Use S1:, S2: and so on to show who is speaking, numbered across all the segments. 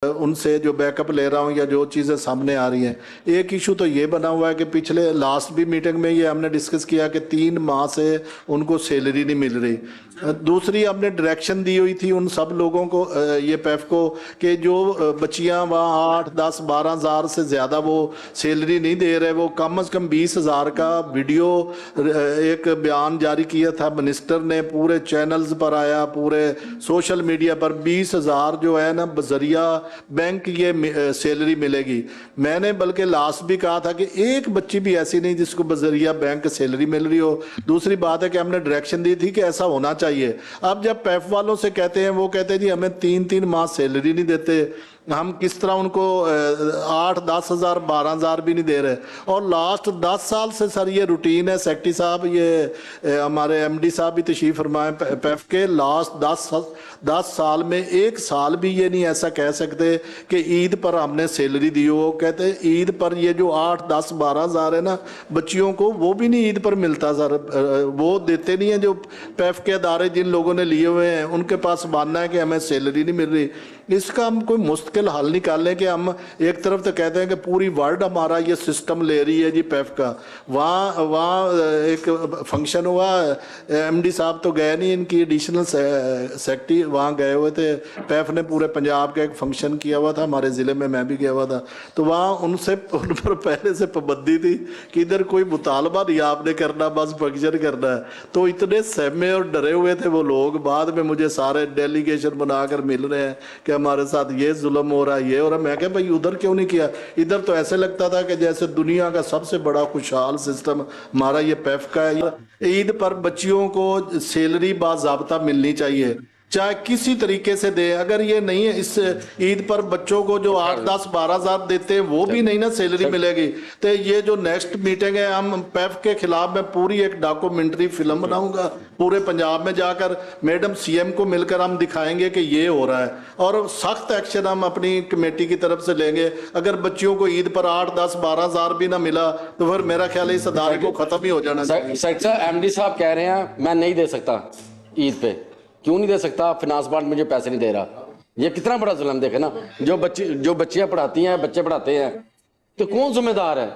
S1: उनसे जो बैकअप ले रहा हूँ या जो चीज़ें सामने आ रही हैं। एक इशू तो ये बना हुआ है कि पिछले लास्ट भी मीटिंग में ये हमने डिस्कस किया कि 3 माह से उनको सैलरी नहीं मिल रही। दूसरी हमने डायरेक्शन दी हुई थी उन सब लोगों को, ये पैफ को, कि जो बच्चियां वहाँ 8, 10, 12 हज़ार से ज़्यादा वो सैलरी नहीं दे रहे, वो कम से कम 20 हज़ार का वीडियो एक बयान जारी किया था मिनिस्टर ने, पूरे चैनल्स पर आया, पूरे सोशल मीडिया पर 20 हज़ार जो है ना बजरिया बैंक ये सैलरी मिलेगी। मैंने बल्कि लास्ट भी कहा था कि एक बच्ची भी ऐसी नहीं जिसको बजरिया बैंक सैलरी मिल रही हो। दूसरी बात है कि हमने डायरेक्शन दी थी कि ऐसा होना चाहिए। अब जब पैफ वालों से कहते हैं, वो कहते हैं जी हमें 3-3 माह सैलरी नहीं देते, हम किस तरह उनको 8, 10 हज़ार, 12 हज़ार भी नहीं दे रहे। और लास्ट 10 साल से सर ये रूटीन है। सेक्रेटरी साहब, ये हमारे एमडी साहब भी तशरीफ फरमाए पैफ के, लास्ट 10 साल में एक साल भी ये नहीं ऐसा कह सकते कि ईद पर हमने सैलरी दी हो। कहते ईद पर ये जो 8, 10, 12 हज़ार है ना बच्चियों को, वो भी नहीं ईद पर मिलता सर, वो देते नहीं है। जो पैफ के अदारे जिन लोगों ने लिए हुए हैं उनके पास मानना है कि हमें सैलरी नहीं मिल रही। इसका हम कोई मुस्तकिल हल निकालें कि हम एक तरफ तो कहते हैं कि पूरी वर्ल्ड हमारा ये सिस्टम ले रही है जी पैफ का। वहाँ एक फंक्शन हुआ, एमडी साहब तो गए नहीं, इनकी एडिशनल सेक्रेटरी वहाँ गए हुए थे। पैफ ने पूरे पंजाब का एक फंक्शन किया हुआ था, हमारे ज़िले में मैं भी गया हुआ था। तो वहाँ उन पर पहले से पाबंदी थी कि इधर कोई मुतालबा नहीं आपने करना, बस फंक्शन करना है। तो इतने सहमे और डरे हुए थे वो लोग। बाद में मुझे सारे डेलीगेशन बनाकर मिल रहे हैं कि हमारे साथ ये जुल्म हो रहा है, ये हो रहा है। मैं कहा भाई उधर क्यों नहीं किया? इधर तो ऐसे लगता था कि जैसे दुनिया का सबसे बड़ा खुशहाल सिस्टम हमारा ये पैफ का है। ईद पर बच्चियों को सैलरी बाज़ाब्ता मिलनी चाहिए, चाहे किसी तरीके से दे। अगर ये नहीं है, इस ईद पर बच्चों को जो 8, 10, 12 हज़ार देते हैं वो भी नहीं ना सैलरी मिलेगी। तो ये जो नेक्स्ट मीटिंग है, हम पैफ के खिलाफ मैं पूरी एक डॉक्यूमेंट्री फिल्म बनाऊंगा, पूरे पंजाब में जाकर मैडम सीएम को मिलकर हम दिखाएंगे कि ये हो रहा है, और सख्त एक्शन हम अपनी कमेटी की तरफ से लेंगे। अगर बच्चियों को ईद पर 8, 10, 12 हज़ार भी ना मिला तो फिर मेरा ख्याल है इस अदारे को खत्म ही हो जाना चाहिए।
S2: एमडी साहब कह रहे हैं मैं नहीं दे सकता ईद पे। क्यों नहीं दे सकता? फिनांस डिपार्टमेंट मुझे पैसे नहीं दे रहा। ये कितना बड़ा जुल्म देखे ना। जो बच्चियां पढ़ाती हैं, बच्चे पढ़ाते हैं, तो कौन जिम्मेदार है?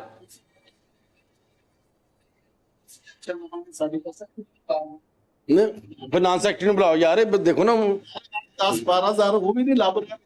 S2: फिनांस सेक्रेटरी ने बुलाओ यार, देखो ना
S1: 10, 12 हज़ार वो भी नहीं लाभ रहा।